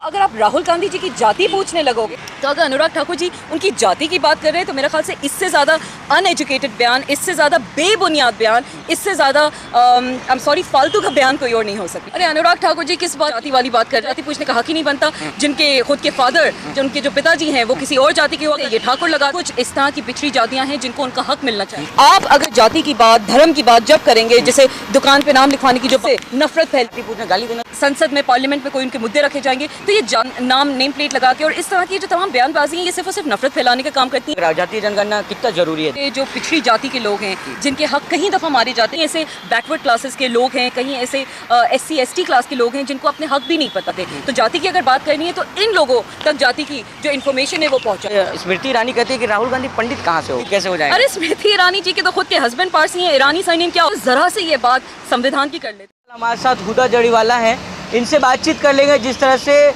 अगर आप राहुल गांधी जी की जाति पूछने लगोगे तो अगर अनुराग ठाकुर जी उनकी जाति की बात कर रहे हैं तो मेरे ख्याल से इससे ज़्यादा अनएजुकेटेड बयान, इससे ज़्यादा बेबुनियाद बयान, इससे ज़्यादा आई एम सॉरी फालतू का बयान कोई और नहीं हो सकता। अरे अनुराग ठाकुर जी किस बात जाति वाली बात कर रहे हैं? जाति पूछने का हक ही नहीं बनता। जिनके खुद के फादर, जो उनके जो पिताजी हैं वो किसी और जाति के हुआ, ये ठाकुर लगा। कुछ इस तरह की पिछड़ी जातियाँ हैं जिनको उनका हक मिलना चाहिए। आप अगर जाति की बात, धर्म की बात जब करेंगे, जैसे दुकान पे नाम लिखवाने की जो नफरत फैलती, पूछना गाली देना, संसद में पार्लियामेंट में कोई उनके मुद्दे रखे जाएंगे तो ये नाम नेम प्लेट लगा के और इस तरह की जो तमाम बयानबाजी है ये सिर्फ और सिर्फ नफरत फैलाने का काम करती है। जातीय जनगणना कितना जरूरी है? जो पिछड़ी जाति के लोग हैं जिनके हक कहीं दफ़ा मारे जाते हैं, ऐसे बैकवर्ड क्लासेस के लोग हैं, कहीं ऐसे SC ST क्लास के लोग हैं जिनको अपने हक भी नहीं पता थे। तो जाति की अगर बात करनी है तो इन लोगों तक जाति की जो इन्फॉर्मेशन है वो पहुँचा। स्मृति ईरानी कहती है कि राहुल गांधी पंडित कहाँ से हो, कैसे हो जाएगा? अरे स्मृति ईरानी जी के तो खुद के हस्बैंड पारसी हैं, ईरानी सरनेम क्या, जरा से ये बात संविधान की कर लेते। हमारे साथ हुदा जड़ीवाला हैं, इनसे बातचीत कर लेंगे। जिस तरह से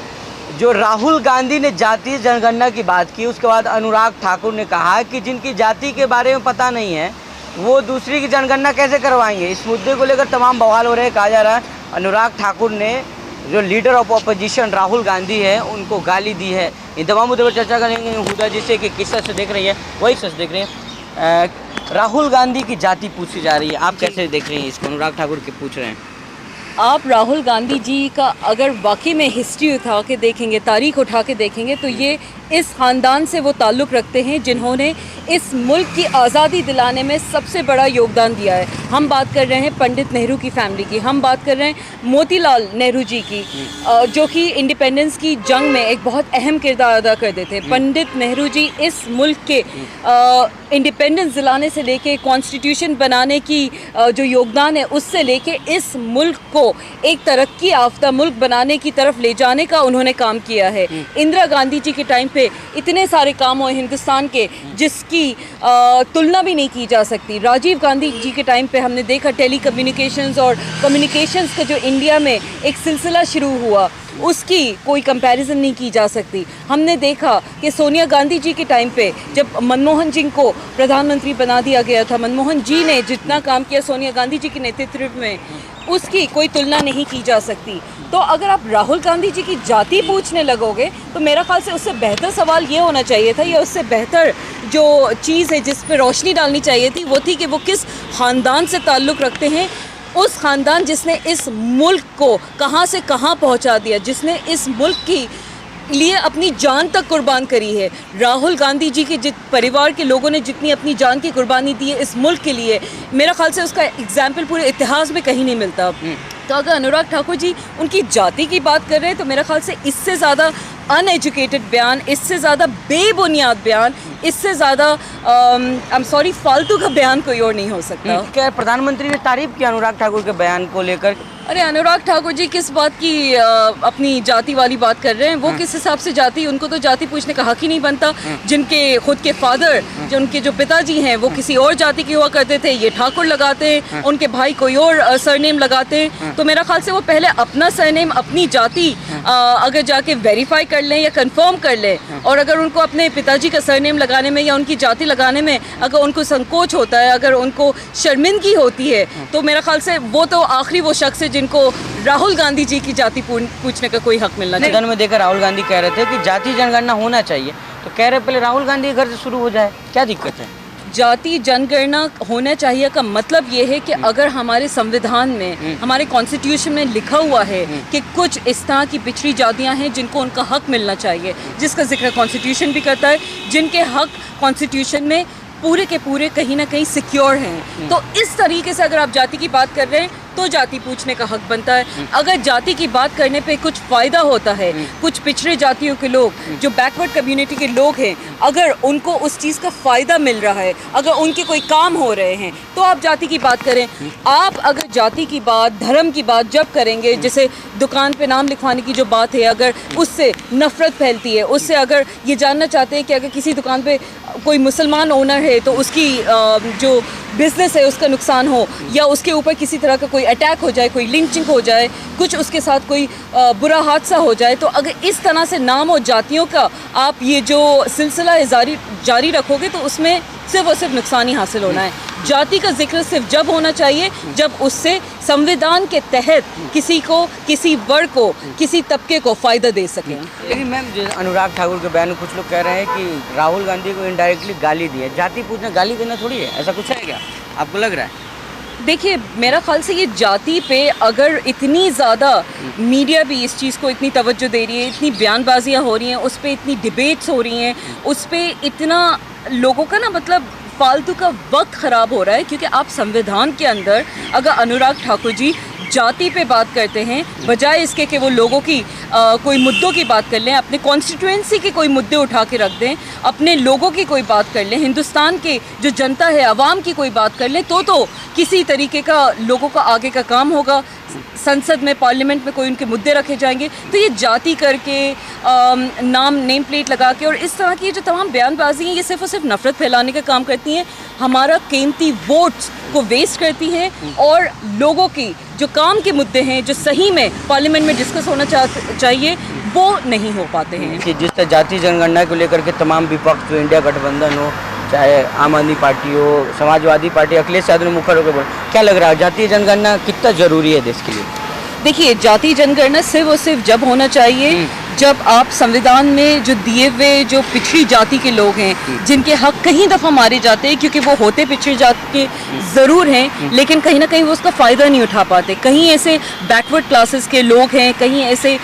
जो राहुल गांधी ने जातीय जनगणना की बात की, उसके बाद अनुराग ठाकुर ने कहा कि जिनकी जाति के बारे में पता नहीं है वो दूसरी की जनगणना कैसे करवाएंगे। इस मुद्दे को लेकर तमाम बवाल हो रहे हैं। कहा जा रहा है अनुराग ठाकुर ने जो leader of opposition Rahul Gandhi है उनको गाली दी है। इन तमाम मुद्दे पर चर्चा करेंगे हुदा जी से कि किस तरह से देख रही है, वही सच देख रहे हैं। राहुल गांधी की जाति पूछी जा रही है, आप कैसे देख रही हैं इसको? अनुराग ठाकुर के पूछ रहे हैं। आप राहुल गांधी जी का अगर वाकई में हिस्ट्री उठा के देखेंगे, तारीख उठा के देखेंगे तो ये इस ख़ानदान से वो ताल्लुक़ रखते हैं जिन्होंने इस मुल्क की आज़ादी दिलाने में सबसे बड़ा योगदान दिया है। हम बात कर रहे हैं पंडित नेहरू की फ़ैमिली की, हम बात कर रहे हैं मोतीलाल नेहरू जी की, जो कि इंडिपेंडेंस की जंग में एक बहुत अहम किरदार अदा करते थे। पंडित नेहरू जी इस मुल्क के इंडिपेंडेंस दिलाने से लेके कॉन्स्टिट्यूशन बनाने की जो योगदान है उससे लेके इस मुल्क को एक तरक्की याफ्ता मुल्क बनाने की तरफ ले जाने का उन्होंने काम किया है। इंदिरा गांधी जी के टाइम पे इतने सारे काम हुए हिंदुस्तान के जिसकी तुलना भी नहीं की जा सकती। राजीव गांधी जी के टाइम पे हमने देखा टेली कम्युनिकेशंस और कम्युनिकेशंस का जो इंडिया में एक सिलसिला शुरू हुआ उसकी कोई कंपैरिजन नहीं की जा सकती। हमने देखा कि सोनिया गांधी जी के टाइम पे जब मनमोहन जी को प्रधानमंत्री बना दिया गया था, मनमोहन जी ने जितना काम किया सोनिया गांधी जी के नेतृत्व में उसकी कोई तुलना नहीं की जा सकती। तो अगर आप राहुल गांधी जी की जाति पूछने लगोगे तो मेरा ख्याल से उससे बेहतर सवाल ये होना चाहिए था, या उससे बेहतर जो चीज़ है जिस पर रोशनी डालनी चाहिए थी वो थी कि वो किस ख़ानदान से ताल्लुक़ रखते हैं। उस ख़ानदान जिसने इस मुल्क को कहाँ से कहाँ पहुँचा दिया, जिसने इस मुल्क की लिए अपनी जान तक कुर्बान करी है। राहुल गांधी जी के परिवार के लोगों ने जितनी अपनी जान की कुर्बानी दी है इस मुल्क के लिए, मेरा ख्याल से उसका एग्जाम्पल पूरे इतिहास में कहीं नहीं मिलता। तो अगर अनुराग ठाकुर जी उनकी जाति की बात कर रहे हैं तो मेरा ख्याल से इससे ज़्यादा अनएजुकेटेड बयान, इससे ज़्यादा बेबुनियाद बयान, इससे ज़्यादा आई एम सॉरी फालतू का बयान कोई और नहीं हो सकता। क्या प्रधानमंत्री ने तारीफ की अनुराग ठाकुर के बयान को लेकर? अरे अनुराग ठाकुर जी किस बात की अपनी जाति वाली बात कर रहे हैं? वो किस हिसाब से जाति, उनको तो जाति पूछने का हक ही नहीं बनता। जिनके खुद के फादर, जो उनके जो पिताजी हैं वो किसी और जाति के हुआ करते थे, ये ठाकुर लगाते हैं, उनके भाई कोई और सरनेम लगाते हैं। तो मेरा ख्याल से वो पहले अपना सरनेम, अपनी जाति अगर जाके वेरीफाई कर लें या कंफर्म कर लें, और अगर उनको अपने पिताजी का सरनेम लगाने में या उनकी जाति लगाने में अगर उनको संकोच होता है, अगर उनको शर्मिंदगी होती है, तो मेरा ख्याल से वो तो आखिरी वो शख्स है जिनको राहुल गांधी जी की जाति पूछने का कोई हक मिलना चाहिए। सदन में देखकर राहुल गांधी कह रहे थे कि जाति जनगणना होना चाहिए, तो कह रहे पहले राहुल गांधी के घर से शुरू हो जाए, क्या दिक्कत है? जाति जनगणना होना चाहिए का मतलब ये है कि अगर हमारे संविधान में, हमारे कॉन्स्टिट्यूशन में लिखा हुआ है कि कुछ इस तरह की पिछड़ी जातियां हैं जिनको उनका हक मिलना चाहिए, जिसका जिक्र कॉन्स्टिट्यूशन भी करता है, जिनके हक कॉन्स्टिट्यूशन में पूरे के पूरे कहीं ना कहीं सिक्योर हैं, तो इस तरीके से अगर आप जाति की बात कर रहे हैं तो जाति पूछने का हक बनता है। अगर जाति की बात करने पे कुछ फ़ायदा होता है, कुछ पिछड़े जातियों के लोग, जो बैकवर्ड कम्युनिटी के लोग हैं, अगर उनको उस चीज़ का फ़ायदा मिल रहा है, अगर उनके कोई काम हो रहे हैं, तो आप जाति की बात करें। आप अगर जाति की बात, धर्म की बात जब करेंगे, जैसे दुकान पे नाम लिखवाने की जो बात है, अगर उससे नफ़रत फैलती है, उससे अगर ये जानना चाहते हैं कि अगर किसी दुकान पे कोई मुसलमान ओनर है तो उसकी जो बिज़नेस है उसका नुकसान हो, या उसके ऊपर किसी तरह का कोई अटैक हो जाए, कोई लिंचिंग हो जाए, कुछ उसके साथ कोई बुरा हादसा हो जाए, तो अगर इस तरह से नाम और जातियों का आप ये जो सिलसिला है जारी रखोगे तो उसमें सिर्फ और सिर्फ नुकसान ही हासिल होना है। जाति का जिक्र सिर्फ जब होना चाहिए जब उससे संविधान के तहत किसी को, किसी वर्ग को, किसी तबके को फ़ायदा दे सकें। लेकिन मैम, जो अनुराग ठाकुर के बयान में कुछ लोग कह रहे हैं कि राहुल गांधी को इनडायरेक्टली गाली दी है। जाति पूछना गाली देना थोड़ी है, ऐसा कुछ है क्या, आपको लग रहा है? देखिए, मेरा ख्याल से ये जाति पे अगर इतनी ज़्यादा मीडिया भी इस चीज़ को इतनी तवज्जो दे रही है, इतनी बयानबाजियाँ हो रही हैं, उस पर इतनी डिबेट्स हो रही हैं, उस पर इतना लोगों का ना मतलब फालतू का वक्त ख़राब हो रहा है, क्योंकि आप संविधान के अंदर अगर अनुराग ठाकुर जी जाति पे बात करते हैं, बजाय इसके कि वो लोगों की कोई मुद्दों की बात कर लें, अपने कॉन्स्टिट्यूएंसी के कोई मुद्दे उठा के रख दें, अपने लोगों की कोई बात कर लें, हिंदुस्तान के जो जनता है, आवाम की कोई बात कर लें, तो किसी तरीके का लोगों का आगे का काम होगा। संसद में, पार्लियामेंट में कोई उनके मुद्दे रखे जाएंगे। तो ये जाति करके नेम प्लेट लगा के और इस तरह की जो तमाम बयानबाजी हैं, ये सिर्फ और सिर्फ नफ़रत फैलाने का काम करती हैं, हमारा कीमती वोट्स को वेस्ट करती हैं और लोगों की जो काम के मुद्दे हैं, जो सही में पार्लियामेंट में डिस्कस होना चाहिए, वो नहीं हो पाते हैं। कि जिस तरह जाति जनगणना को लेकर के तमाम विपक्ष, जो इंडिया गठबंधन हो, चाहे आम आदमी पार्टी हो, समाजवादी पार्टी, अखिलेश यादव ने मुखर होकर बोला, क्या लग रहा है जातीय जनगणना कितना ज़रूरी है देश के लिए? देखिए, जाति जनगणना सिर्फ और सिर्फ जब होना चाहिए जब आप संविधान में जो दिए हुए जो पिछड़ी जाति के लोग हैं, जिनके हक कहीं दफ़ा मारे जाते हैं, क्योंकि वो होते पिछड़ी जाति के ज़रूर हैं, लेकिन कहीं ना कहीं वो उसका फ़ायदा नहीं उठा पाते। कहीं ऐसे बैकवर्ड क्लासेस के लोग हैं, कहीं ऐसे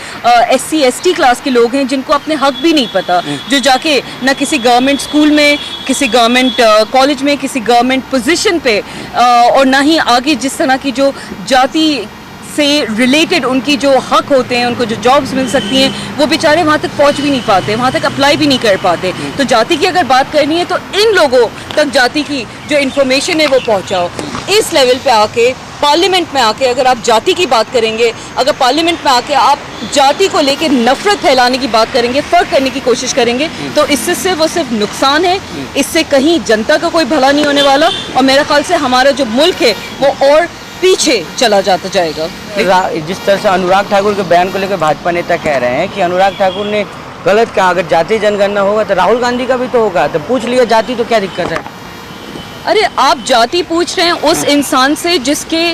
SC ST क्लास के लोग हैं जिनको अपने हक भी नहीं पता, जो जाके ना किसी गवर्नमेंट स्कूल में, किसी गवर्नमेंट कॉलेज में, किसी गवर्नमेंट पोजीशन पे और ना ही आगे जिस तरह की जो जाति से रिलेटेड उनकी जो हक होते हैं, उनको जो जॉब्स मिल सकती हैं, वो बेचारे वहाँ तक पहुँच भी नहीं पाते, वहाँ तक अप्लाई भी नहीं कर पाते। तो जाति की अगर बात करनी है तो इन लोगों तक जाति की जो इन्फॉर्मेशन है वो पहुँचाओ। इस लेवल पे आके, पार्लियामेंट में आके अगर आप जाति की बात करेंगे, अगर पार्लियामेंट में आके आप जाति को लेके नफरत फैलाने की बात करेंगे, फ़र्क करने की कोशिश करेंगे, तो इससे सिर्फ और सिर्फ नुकसान है। इससे कहीं जनता का कोई भला नहीं होने वाला और मेरे ख्याल से हमारा जो मुल्क है वो और पीछे चला जाता जाएगा। जिस तरह से अनुराग ठाकुर के बयान को लेकर भाजपा नेता कह रहे हैं कि अनुराग ठाकुर ने गलत कहा, अगर जातीय जनगणना होगा तो राहुल गांधी का भी तो होगा, तो पूछ लिया जाति, तो क्या दिक्कत है? अरे, आप जाति पूछ रहे हैं उस इंसान से जिसके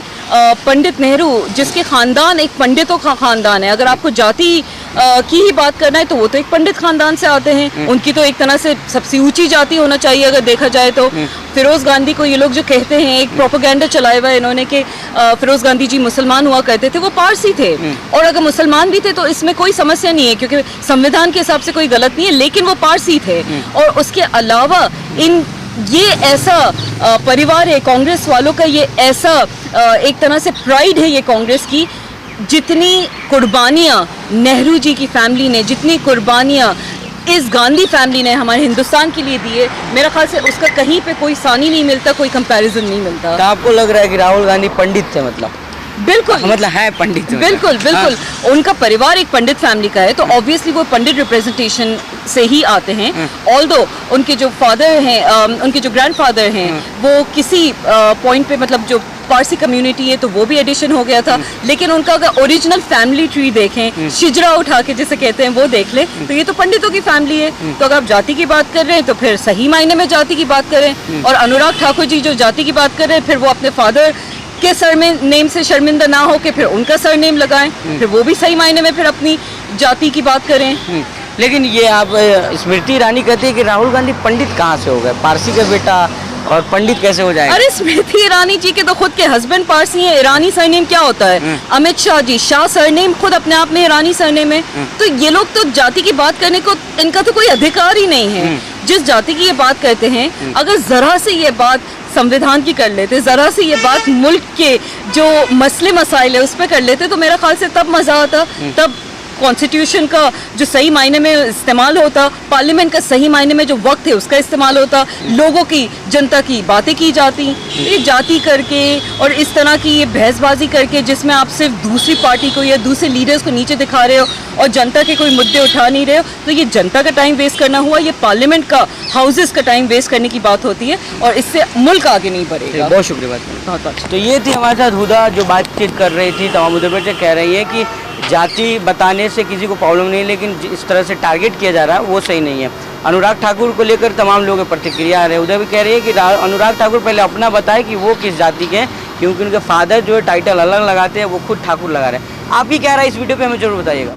पंडित नेहरू, जिसके ख़ानदान एक पंडितों का ख़ानदान है। अगर आपको जाति की ही बात करना है तो वो तो एक पंडित ख़ानदान से आते हैं, उनकी तो एक तरह से सबसे ऊंची जाति होना चाहिए अगर देखा जाए तो। फिरोज़ गांधी को ये लोग जो कहते हैं, एक प्रोपेगेंडा चलाया हुआ है इन्होंने कि फिरोज़ गांधी जी मुसलमान हुआ करते थे, वो पारसी थे, और अगर मुसलमान भी थे तो इसमें कोई समस्या नहीं है क्योंकि संविधान के हिसाब से कोई गलत नहीं है, लेकिन वो पारसी थे। और उसके अलावा ये ऐसा परिवार है कांग्रेस वालों का, ये ऐसा एक तरह से प्राइड है ये कांग्रेस की, जितनी कुर्बानियाँ नेहरू जी की फैमिली ने, जितनी कुर्बानियाँ इस गांधी फैमिली ने हमारे हिंदुस्तान के लिए दी है, मेरा ख्याल से उसका कहीं पे कोई सानी नहीं मिलता, कोई कंपैरिजन नहीं मिलता। तो आपको लग रहा है कि राहुल गांधी पंडित थे? मतलब बिल्कुल, मतलब है पंडित, बिल्कुल बिल्कुल। उनका परिवार एक पंडित फैमिली का है, तो ऑब्वियसली वो पंडित रिप्रेजेंटेशन से ही आते हैं। ऑल्दो उनके जो फादर हैं, उनके जो ग्रैंडफादर हैं, वो किसी पॉइंट पे मतलब जो पारसी कम्युनिटी है तो वो भी एडिशन हो गया था, लेकिन उनका अगर ओरिजिनल फैमिली ट्री देखें, शिजरा उठा के जिसे कहते हैं वो देख लें, तो ये तो पंडितों की फैमिली है। तो अगर आप जाति की बात कर रहे हैं तो फिर सही मायने में जाति की बात करें, और अनुराग ठाकुर जी जो जाति की बात कर रहे हैं, फिर वो अपने फादर के सरनेम से शर्मिंदा ना हो के फिर उनका सरनेम लगाएं, फिर वो भी सही मायने में फिर अपनी जाति की बात करें। लेकिन ये आप स्मृति ईरानी कहती है कि राहुल गांधी पंडित कहाँ से हो गए, पारसी का बेटा और पंडित कैसे हो जाएगा? अरे, स्मृति ईरानी जी के तो खुद के हस्बैंड पारसी हैं। ईरानी सरनेम क्या होता है? अमित शाह जी, शाह सरनेम खुद अपने आप में ईरानी सरनेम है। तो ये लोग तो जाति की बात करने को इनका तो कोई अधिकार ही नहीं है। जिस जाति की ये बात करते हैं, अगर जरा से ये बात संविधान की कर लेते, ज़रा से ये बात मुल्क के जो मसले मसाइल है उस पर कर लेते, तो मेरा ख्याल से तब मज़ा आता, तब कॉन्स्टिट्यूशन का जो सही मायने में इस्तेमाल होता, पार्लियामेंट का सही मायने में जो वक्त है उसका इस्तेमाल होता, लोगों की, जनता की बातें की जाती। ये जाति करके और इस तरह की ये बहसबाजी करके जिसमें आप सिर्फ दूसरी पार्टी को या दूसरे लीडर्स को नीचे दिखा रहे हो और जनता के कोई मुद्दे उठा नहीं रहे हो, तो ये जनता का टाइम वेस्ट करना हुआ, ये पार्लियामेंट का, हाउसेस का टाइम वेस्ट करने की बात होती है और इससे मुल्क आगे नहीं बढ़ेगा। बहुत शुक्रिया। तो ये थी हमारे साथ हुदा जो बातचीत कर रही थी, तमाम मुद्दों पर कह रही है कि जाति बताने से किसी को प्रॉब्लम नहीं, लेकिन इस तरह से टारगेट किया जा रहा है वो सही नहीं है। अनुराग ठाकुर को लेकर तमाम लोगों की प्रतिक्रिया आ रही है। उधर भी कह रही है कि अनुराग ठाकुर पहले अपना बताए कि वो किस जाति के हैं, क्योंकि उनके फादर जो है टाइटल अलग लगाते हैं, वो खुद ठाकुर लगा रहे हैं। आपकी क्या राय इस वीडियो पे हमें जरूर बताइएगा।